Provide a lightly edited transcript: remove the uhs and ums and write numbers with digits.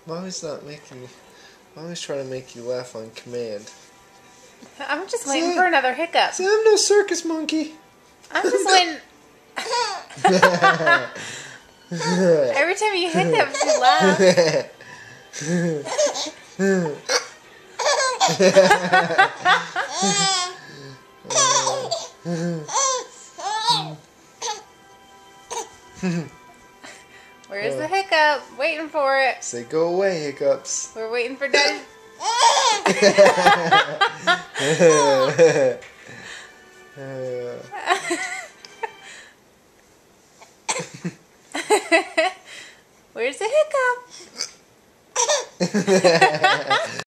Mommy's not making you. Mommy's trying to make you laugh on command. I'm just waiting for another hiccup. See, I'm no circus monkey. I'm just waiting. Every time you hiccup, you laugh. Where's the hiccup? Waiting for it. Say go away, Hiccups. We're waiting for Daddy. Where's the hiccup?